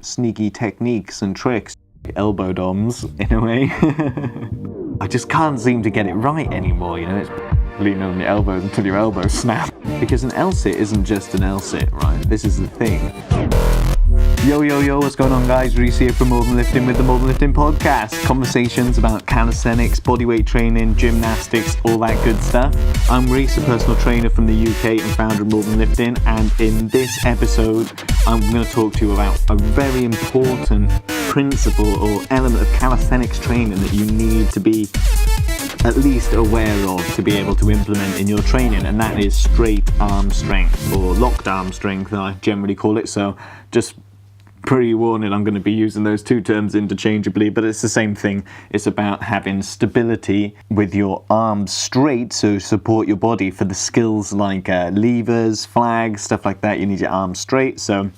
sneaky techniques and tricks, elbow DOMs in a way. I just can't seem to get it right anymore, you know, it's leaning on your elbows until your elbows snap. Because an L-sit isn't just an L-sit, right? This is the thing. Yo, yo, yo, what's going on, guys? Rhys here from More Than Lifting with the More Than Lifting podcast. Conversations about calisthenics, bodyweight training, gymnastics, all that good stuff. I'm Rhys, a personal trainer from the UK and founder of More Than Lifting, and in this episode, I'm going to talk to you about a very important principle or element of calisthenics training that you need to be at least aware of to be able to implement in your training, and that is straight arm strength, or locked arm strength, I generally call it. So just pre-warning, I'm going to be using those two terms interchangeably, but it's the same thing. It's about having stability with your arms straight, so support your body for the skills like levers, flags, stuff like that. You need your arms straight. So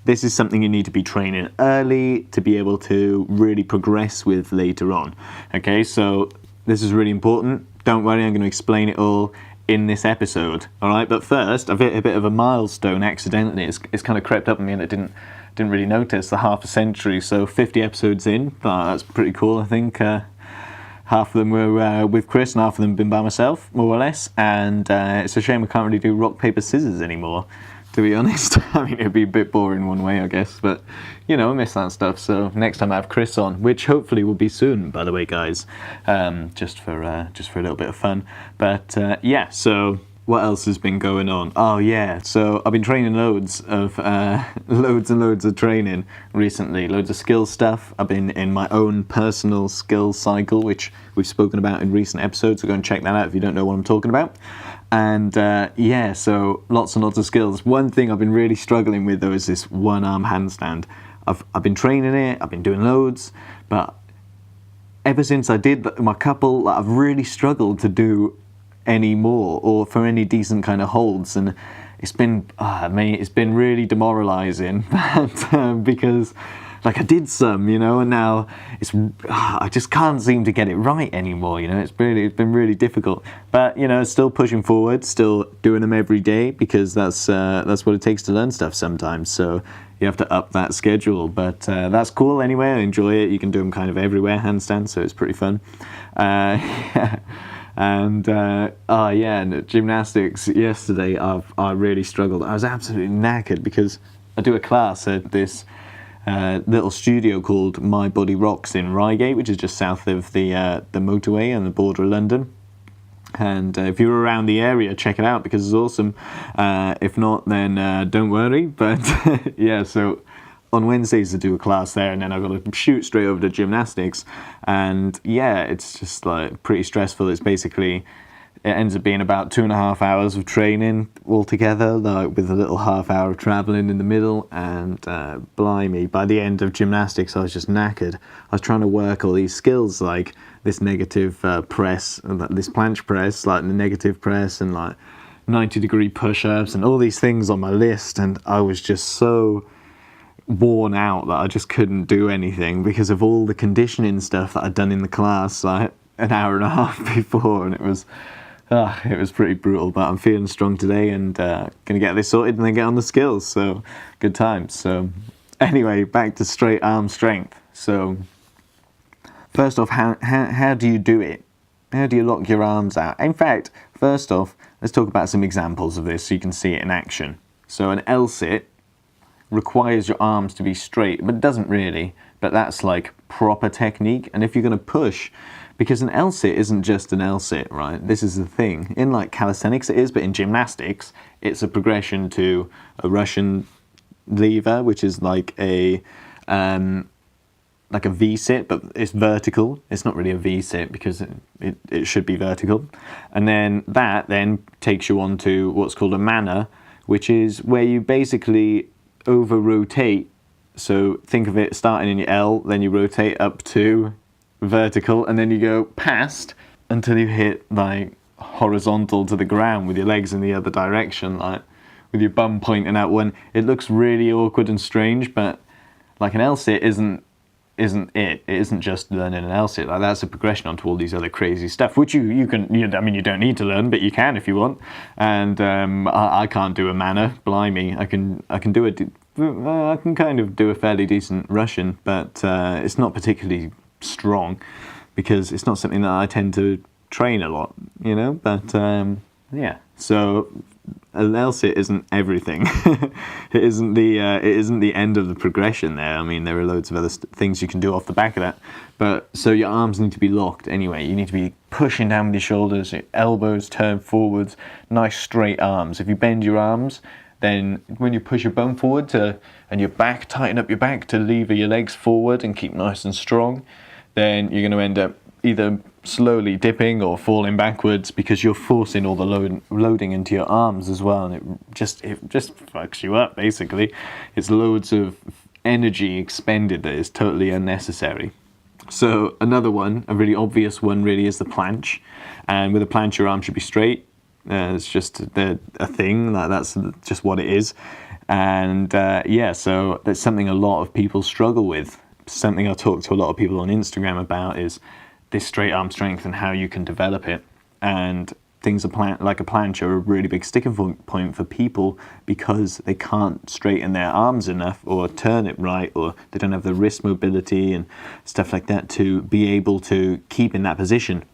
this is something you need to be training early to be able to really progress with later on. Okay, so this is really important. Don't worry, I'm going to explain it all in this episode. All right, but first, I've hit a bit of a milestone accidentally. It's kind of crept up on me and I didn't really notice the half a century. So 50 episodes in, that's pretty cool. I think half of them were with Chris and half of them been by myself, more or less. And it's a shame we can't really do rock, paper, scissors anymore, to be honest. I mean, it'd be a bit boring one way, I guess, but you know, I miss that stuff. So next time I have Chris on, which hopefully will be soon, by the way, guys, just for a little bit of fun. But yeah, so what else has been going on? Oh yeah, so I've been training loads and loads of training recently, loads of skill stuff. I've been in my own personal skills cycle, which we've spoken about in recent episodes, so go and check that out if you don't know what I'm talking about. And yeah, so lots and lots of skills. One thing I've been really struggling with though is this one arm handstand. I've been training it, I've been doing loads, but ever since I did my couple, I've really struggled to do any more or for any decent kind of holds, and it's been it's been really demoralizing. Because like I did some, you know, and now I just can't seem to get it right anymore, you know. It's been really difficult, but you know, still pushing forward, still doing them every day, because that's what it takes to learn stuff sometimes. So you have to up that schedule, but that's cool anyway. I enjoy it. You can do them kind of everywhere, handstands, so it's pretty fun. And and gymnastics yesterday, I really struggled. I was absolutely knackered because I do a class at this little studio called My Body Rocks in Reigate, which is just south of the motorway and the border of London. And if you're around the area, check it out because it's awesome. If not, then don't worry. But yeah, so on Wednesdays I do a class there, and then I've got to shoot straight over to gymnastics. And yeah, it's just like pretty stressful. It's basically, it ends up being about 2.5 hours of training altogether, like with a little half hour of traveling in the middle. And blimey, by the end of gymnastics, I was just knackered. I was trying to work all these skills, like this negative press, this planche press, like the negative press, and like 90-degree push-ups, and all these things on my list. And I was just so worn out that I just couldn't do anything because of all the conditioning stuff that I'd done in the class like an hour and a half before, and it was pretty brutal. But I'm feeling strong today and gonna get this sorted and then get on the skills, so good times. So anyway, back to straight arm strength. So first off, how do you do it? How do you lock your arms out? In fact, first off, let's talk about some examples of this so you can see it in action. So an L-sit requires your arms to be straight, but it doesn't really, but that's like proper technique. And if you're going to push, because an L-sit isn't just an L-sit, right? This is the thing. In like calisthenics it is, but in gymnastics, it's a progression to a Russian lever, which is like a V-sit, but it's vertical. It's not really a V-sit because it should be vertical. And then that then takes you on to what's called a manner, which is where you basically over-rotate. So think of it starting in your L, then you rotate up to vertical, and then you go past until you hit like horizontal to the ground with your legs in the other direction, like with your bum pointing out. When it looks really awkward and strange, but like an L-sit isn't it isn't just learning an L-sit. Like that's a progression onto all these other crazy stuff, which you don't need to learn, but you can if you want. And I can't do a manner, blimey. I can do a I can kind of do a fairly decent Russian, but it's not particularly strong because it's not something that I tend to train a lot, you know. But yeah, so an LSIT isn't everything. It isn't the end of the progression there. I mean, there are loads of other things you can do off the back of that. But so your arms need to be locked anyway. You need to be pushing down with your shoulders, your elbows turn forwards, nice straight arms. If you bend your arms, then when you push your bum forward and your back, tighten up your back to lever your legs forward and keep nice and strong, then you're going to end up either slowly dipping or falling backwards because you're forcing all the loading into your arms as well, and it just fucks you up basically. It's loads of energy expended that is totally unnecessary. So another one, a really obvious one really, is the planche. And with a planche your arm should be straight. It's just a thing, that's just what it is. And yeah, so that's something a lot of people struggle with. Something I talk to a lot of people on Instagram about is this straight arm strength and how you can develop it. And things like a planche are a really big sticking point for people because they can't straighten their arms enough or turn it right, or they don't have the wrist mobility and stuff like that to be able to keep in that position.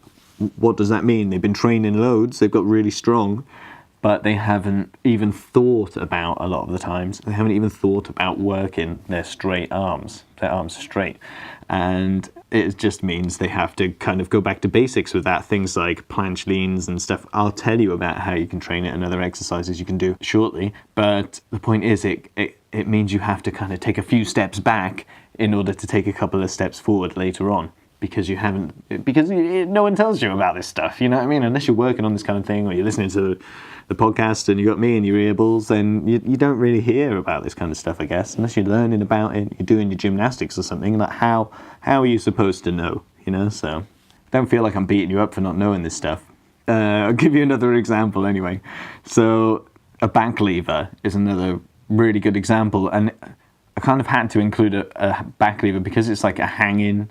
What does that mean? They've been training loads, they've got really strong, but they haven't even thought about, a lot of the times, they haven't even thought about working their straight arms, their arms straight. And it just means they have to kind of go back to basics with that. Things like planche leans and stuff. I'll tell you about how you can train it and other exercises you can do shortly. But the point is, it means you have to kind of take a few steps back in order to take a couple of steps forward later on. Because no one tells you about this stuff, you know what I mean? Unless you're working on this kind of thing, or you're listening to the podcast and you got me in your earballs, then you don't really hear about this kind of stuff, I guess. Unless you're learning about it, you're doing your gymnastics or something. Like how are you supposed to know, you know? So don't feel like I'm beating you up for not knowing this stuff. I'll give you another example anyway. So a back lever is another really good example, and I kind of had to include a back lever because it's like a hanging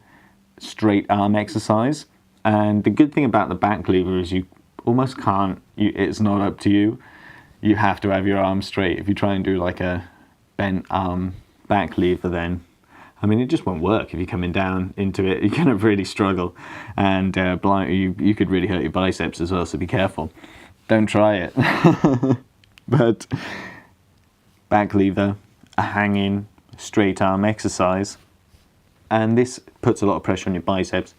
straight arm exercise. And the good thing about the back lever is you almost can't, it's not up to you. You have to have your arm straight. If you try and do like a bent arm back lever, then I mean it just won't work. If you're coming down into it, you're going to really struggle, and you could really hurt your biceps as well, so be careful. Don't try it. But back lever, a hanging straight arm exercise, and this puts a lot of pressure on your biceps.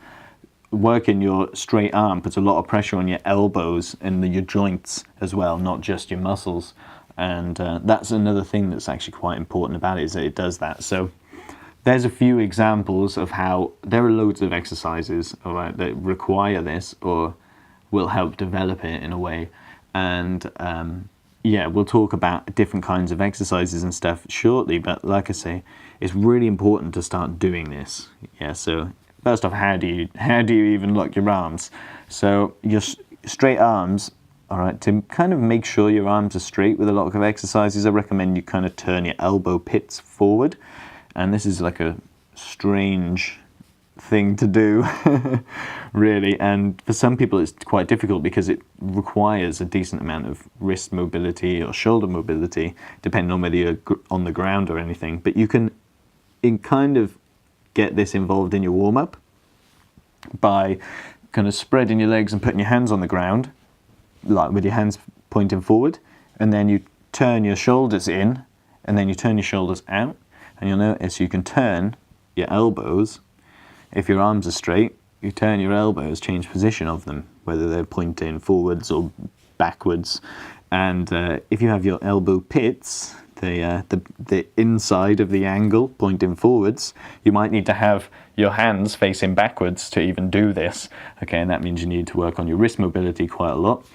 Working your straight arm puts a lot of pressure on your elbows and your joints as well, not just your muscles. And that's another thing that's actually quite important about it, is that it does that. So there's a few examples of how there are loads of exercises that require this or will help develop it in a way. And yeah, we'll talk about different kinds of exercises and stuff shortly, but like I say, it's really important to start doing this. Yeah, so first off, how do you even lock your arms? So your straight arms, all right, to kind of make sure your arms are straight with a lot of exercises, I recommend you kind of turn your elbow pits forward. And this is like a strange thing to do, really. And for some people it's quite difficult because it requires a decent amount of wrist mobility or shoulder mobility, depending on whether you're on the ground or anything. But you can kind of get this involved in your warm-up by kind of spreading your legs and putting your hands on the ground, like with your hands pointing forward, and then you turn your shoulders in, and then you turn your shoulders out, and you'll notice you can turn your elbows. If your arms are straight, you turn your elbows, change position of them, whether they're pointing forwards or backwards. And if you have your elbow pits, the inside of the angle pointing forwards, you might need to have your hands facing backwards to even do this. Okay, and that means you need to work on your wrist mobility quite a lot.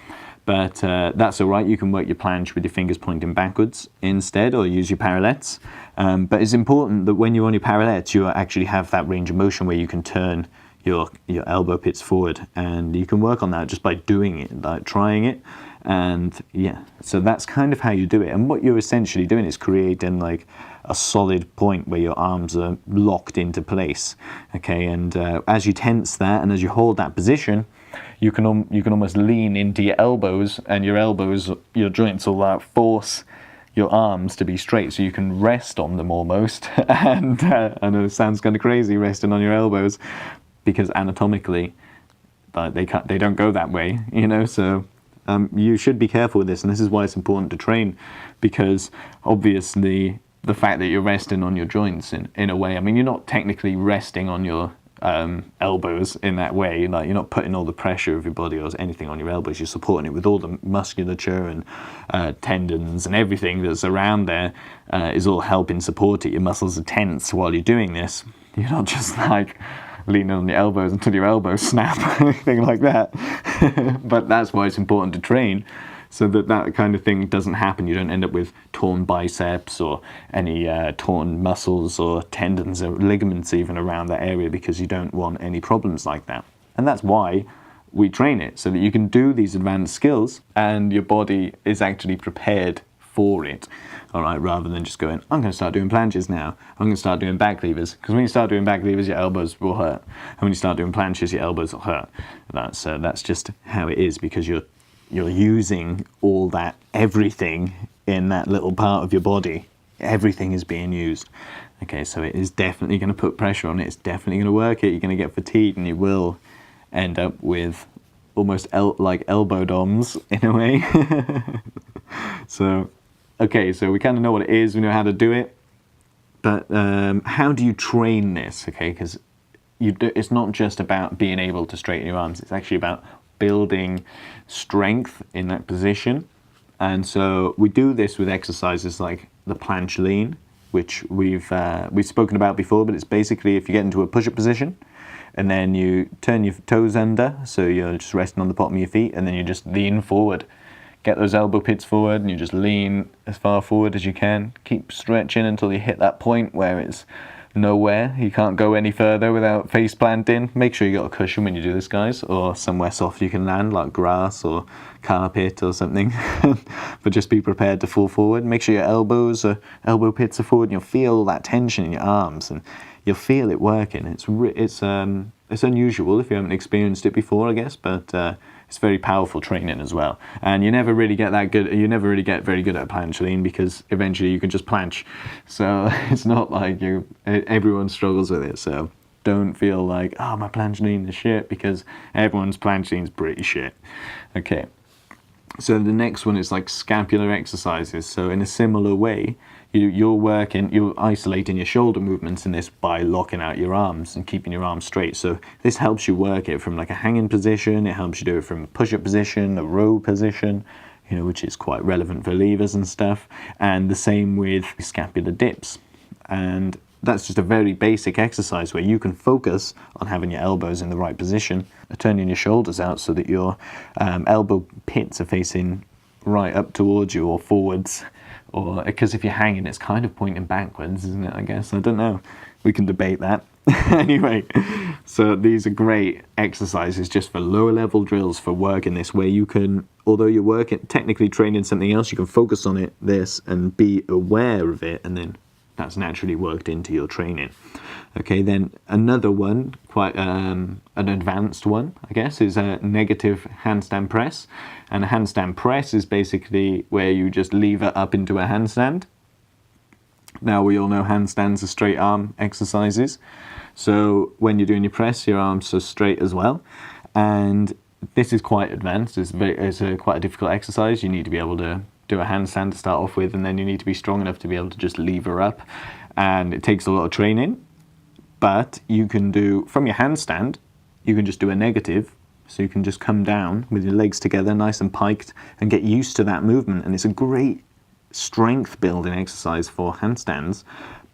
But that's all right. You can work your planche with your fingers pointing backwards instead, or use your parallettes. But it's important that when you're on your parallettes, you actually have that range of motion where you can turn your elbow pits forward, and you can work on that just by doing it, like trying it. And yeah, so that's kind of how you do it. And what you're essentially doing is creating like a solid point where your arms are locked into place. Okay, and as you tense that and as you hold that position, you can almost lean into your elbows, and your elbows, your joints will force your arms to be straight so you can rest on them almost. And I know it sounds kind of crazy resting on your elbows, because anatomically they don't go that way, you know. So you should be careful with this, and this is why it's important to train, because obviously the fact that you're resting on your joints in a way, I mean, you're not technically resting on your elbows in that way, like you're not putting all the pressure of your body or anything on your elbows, you're supporting it with all the musculature and tendons and everything that's around there is all helping support it. Your muscles are tense while you're doing this. You're not just like leaning on your elbows until your elbows snap or anything like that. But that's why it's important to train, so that that kind of thing doesn't happen. You don't end up with torn biceps or any torn muscles or tendons or ligaments even around that area, because you don't want any problems like that. And that's why we train it, so that you can do these advanced skills and your body is actually prepared for it. All right, rather than just going, I'm going to start doing planches now, I'm going to start doing back levers, because when you start doing back levers, your elbows will hurt, and when you start doing planches, your elbows will hurt. That's just how it is, because you're using all that, everything in that little part of your body. Everything is being used. Okay, so it is definitely going to put pressure on it. It's definitely going to work it. You're going to get fatigued, and you will end up with almost like elbow DOMs in a way. So, okay, so we kind of know what it is. We know how to do it. But how do you train this? Okay, because it's not just about being able to straighten your arms. It's actually about building strength in that position. And so we do this with exercises like the planche lean, which we've spoken about before, but it's basically if you get into a push-up position and then you turn your toes under, so you're just resting on the bottom of your feet, and then you just lean forward. Get those elbow pits forward, and you just lean as far forward as you can. Keep stretching until you hit that point where it's nowhere, you can't go any further without face planting. Make sure you got a cushion when you do this, guys, or somewhere soft you can land, like grass or carpet or something. But just be prepared to fall forward. Make sure your elbow pits are forward, and you'll feel that tension in your arms, and you'll feel it working. It's unusual if you haven't experienced it before, I guess, but it's very powerful training as well. And you never really get that good. You never really get very good at planche lean, because eventually you can just planche. So it's not like everyone struggles with it. So don't feel like, oh, my planche lean is shit, because everyone's planche lean is pretty shit. Okay. So the next one is like scapular exercises. So in a similar way, you're isolating your shoulder movements in this by locking out your arms and keeping your arms straight. So this helps you work it from like a hanging position. It helps you do it from a push-up position, a row position, you know, which is quite relevant for levers and stuff. And the same with scapular dips. And that's just a very basic exercise where you can focus on having your elbows in the right position, turning your shoulders out so that your elbow pits are facing right up towards you or forwards. Or because if you're hanging, it's kind of pointing backwards, isn't it? I guess, I don't know. We can debate that. Anyway, so these are great exercises just for lower level drills for working this, where you can, although you're working technically training something else, you can focus on this and be aware of it, and then that's naturally worked into your training. Okay, then another one, quite an advanced one, I guess, is a negative handstand press. And a handstand press is basically where you just lever up into a handstand. Now, we all know handstands are straight arm exercises. So when you're doing your press, your arms are straight as well. And this is quite advanced. It's quite a difficult exercise. You need to be able to do a handstand to start off with, and then you need to be strong enough to be able to just lever up. And it takes a lot of training. But you can do, from your handstand, you can just do a negative. So you can just come down with your legs together, nice and piked, and get used to that movement. And it's a great strength building exercise for handstands.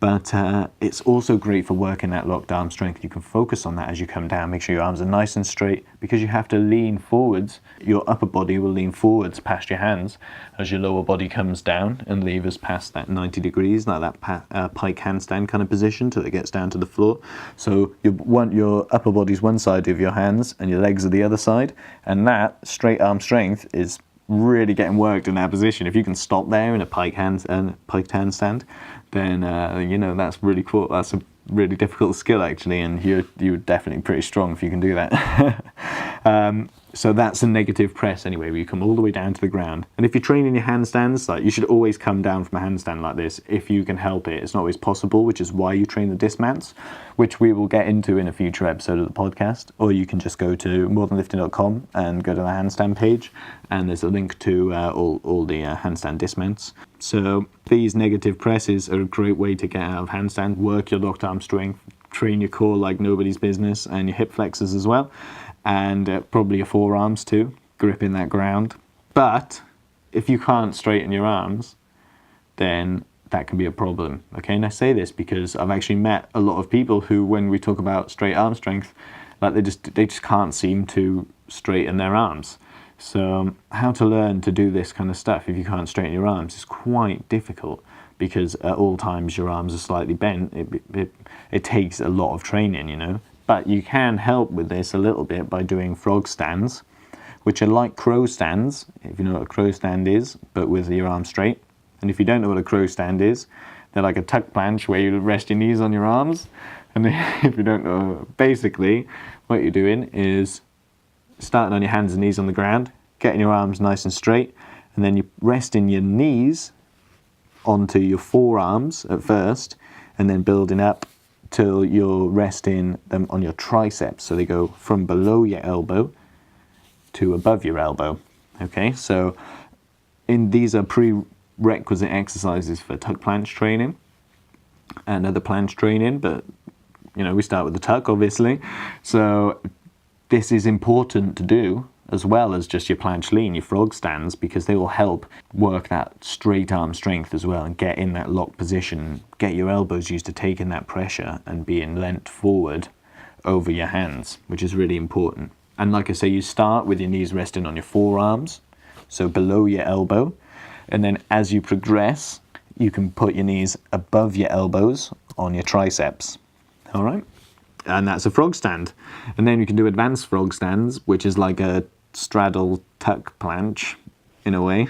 But it's also great for working that locked arm strength. You can focus on that as you come down. Make sure your arms are nice and straight, because you have to lean forwards. Your upper body will lean forwards past your hands as your lower body comes down and levers past that 90 degrees, like that pike handstand kind of position, till it gets down to the floor. So you want your upper body's one side of your hands and your legs are the other side. And that straight arm strength is really getting worked in that position. If you can stop there in a piked handstand, then you know, that's really cool. That's a really difficult skill actually, and you're definitely pretty strong if you can do that. So that's a negative press anyway, where you come all the way down to the ground. And if you're training your handstands, like, you should always come down from a handstand like this if you can help it. It's not always possible, which is why you train the dismounts, which we will get into in a future episode of the podcast. Or you can just go to morethanlifting.com and go to the handstand page, and there's a link to all the handstand dismounts. So these negative presses are a great way to get out of handstand, work your locked arm strength, train your core like nobody's business, and your hip flexors as well. And probably your forearms too, gripping that ground. But if you can't straighten your arms, then that can be a problem. Okay, and I say this because I've actually met a lot of people who, when we talk about straight arm strength, like they just can't seem to straighten their arms. So how to learn to do this kind of stuff if you can't straighten your arms is quite difficult, because at all times your arms are slightly bent. It takes a lot of training, you know. But you can help with this a little bit by doing frog stands, which are like crow stands, if you know what a crow stand is, but with your arms straight. And if you don't know what a crow stand is, they're like a tuck planche where you rest your knees on your arms. And if you don't know, basically what you're doing is starting on your hands and knees on the ground, getting your arms nice and straight, and then you're resting your knees onto your forearms at first, and then building up till you're resting them on your triceps. So they go from below your elbow to above your elbow. Okay, so these are prerequisite exercises for tuck planche training and other planche training, but you know, we start with the tuck, obviously. So this is important to do, as well as just your planche lean, your frog stands, because they will help work that straight arm strength as well, and get in that locked position, get your elbows used to taking that pressure and being leant forward over your hands, which is really important. And like I say, you start with your knees resting on your forearms, so below your elbow, and then as you progress, you can put your knees above your elbows on your triceps. All right? And that's a frog stand. And then you can do advanced frog stands, which is like a straddle tuck planche in a way,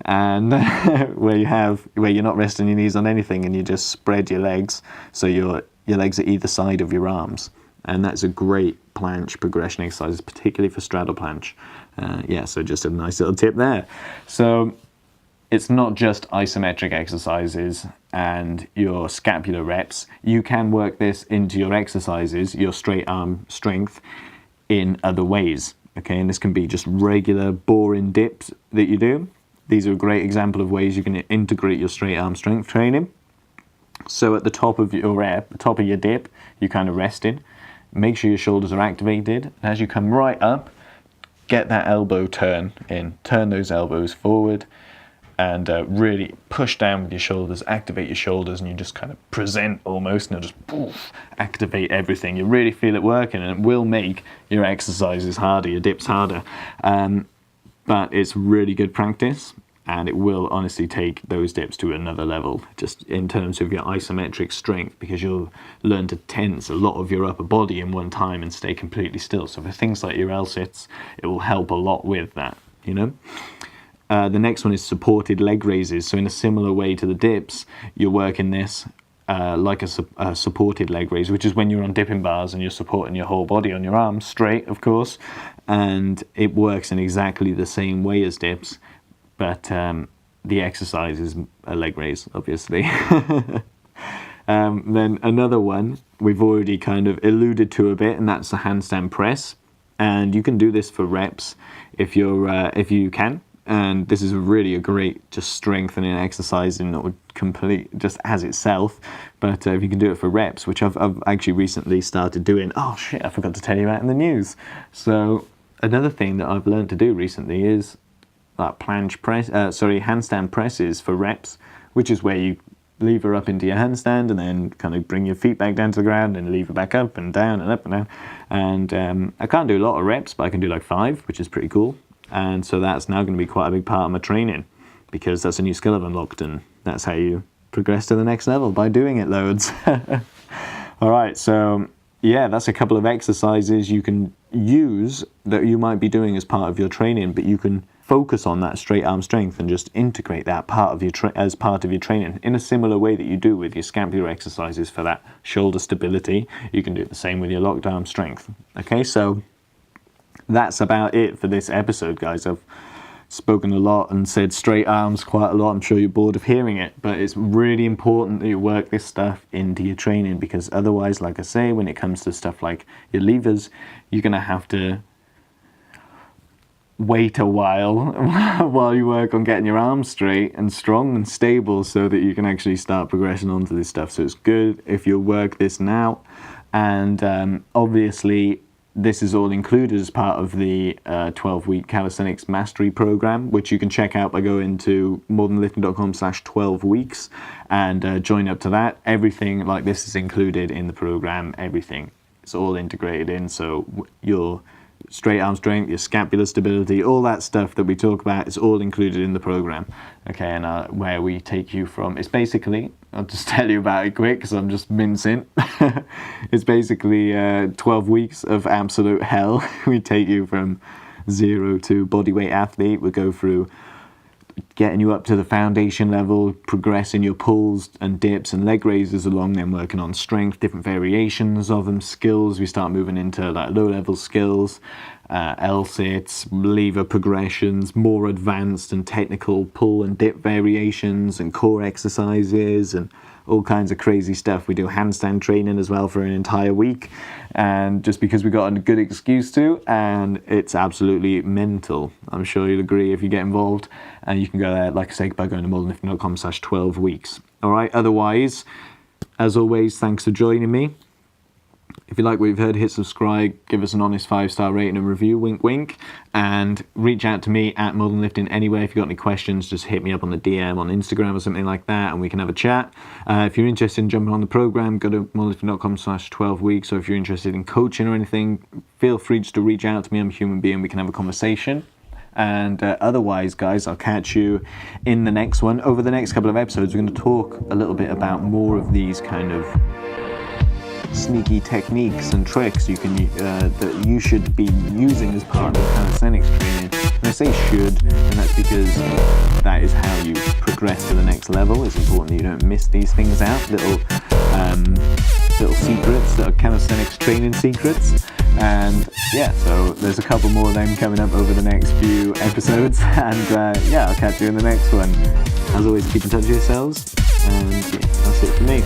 and where you're not resting your knees on anything, and you just spread your legs, so your legs are either side of your arms. And that's a great planche progression exercise, particularly for straddle planche. So just a nice little tip there. So it's not just isometric exercises and your scapular reps. You can work this into your exercises, your straight arm strength, in other ways. Okay, and this can be just regular boring dips that you do. These are a great example of ways you can integrate your straight arm strength training. So at the top of your rep, the top of your dip, you kind of rest in. Make sure your shoulders are activated. And as you come right up, get that elbow turn in. Turn those elbows forward, and really push down with your shoulders, activate your shoulders, and you just kind of present almost, and just poof, activate everything. You really feel it working, and it will make your exercises harder, your dips harder. But it's really good practice, and it will honestly take those dips to another level, just in terms of your isometric strength, because you'll learn to tense a lot of your upper body in one time and stay completely still. So for things like your L-sits, it will help a lot with that, you know? The next one is supported leg raises. So in a similar way to the dips, you're working this like a supported leg raise, which is when you're on dipping bars and you're supporting your whole body on your arms straight, of course. And it works in exactly the same way as dips, but the exercise is a leg raise, obviously. Then another one we've already kind of alluded to a bit, and that's the handstand press. And you can do this for reps if you can. And this is really a great just strengthening exercise, and it would complete just as itself. But if you can do it for reps, which I've actually recently started doing. Oh shit, I forgot to tell you about in the news. So another thing that I've learned to do recently is that handstand presses for reps, which is where you lever up into your handstand and then kind of bring your feet back down to the ground and lever back up and down and up and down. And I can't do a lot of reps, but I can do like 5, which is pretty cool. And so that's now going to be quite a big part of my training, because that's a new skill I've unlocked, and that's how you progress to the next level, by doing it loads. All right, so yeah, that's a couple of exercises you can use that you might be doing as part of your training, but you can focus on that straight arm strength and just integrate that part of your as part of your training in a similar way that you do with your scapular exercises for that shoulder stability. You can do the same with your locked arm strength. Okay, so that's about it for this episode, guys. I've spoken a lot and said straight arms quite a lot. I'm sure you're bored of hearing it, but it's really important that you work this stuff into your training, because otherwise, like I say, when it comes to stuff like your levers, you're going to have to wait a while you work on getting your arms straight and strong and stable so that you can actually start progressing onto this stuff. So it's good if you work this now. And obviously this is all included as part of the 12-week Calisthenics Mastery Program, which you can check out by going to morethanlifting.com/12 weeks and join up to that. Everything like this is included in the program, everything. It's all integrated in, so your straight arm strength, your scapular stability, all that stuff that we talk about is all included in the program. Okay, and where we take you from, it's basically, I'll just tell you about it quick because I'm just mincing. It's basically 12 weeks of absolute hell. We take you from 0 to bodyweight athlete. We go through getting you up to the foundation level, progressing your pulls and dips and leg raises along, then working on strength, different variations of them, skills. We start moving into like low level skills, L-sits, lever progressions, more advanced and technical pull and dip variations and core exercises and all kinds of crazy stuff. We do handstand training as well for an entire week, and just because we got a good excuse to, and it's absolutely mental. I'm sure you'll agree if you get involved, and you can go there, like I say, by going to morethanlifting.com/12 weeks. All right, otherwise, as always, thanks for joining me. If you like what you've heard, hit subscribe, give us an honest 5-star rating and review, wink wink, and reach out to me at More Than Lifting anyway. If you've got any questions, just hit me up on the DM on Instagram or something like that, and we can have a chat. If you're interested in jumping on the program, go to morethanlifting.com/12 weeks, or if you're interested in coaching or anything, feel free just to reach out to me. I'm a human being, we can have a conversation. And otherwise, guys, I'll catch you in the next one. Over the next couple of episodes, we're going to talk a little bit about more of these kind of sneaky techniques and tricks you can that you should be using as part of calisthenics training. And I say should, and that's because that is how you progress to the next level. It's important that you don't miss these things out, little secrets that are calisthenics training secrets. And yeah, so there's a couple more of them coming up over the next few episodes, and yeah, I'll catch you in the next one. As always, keep in touch with yourselves, and yeah, that's it for me.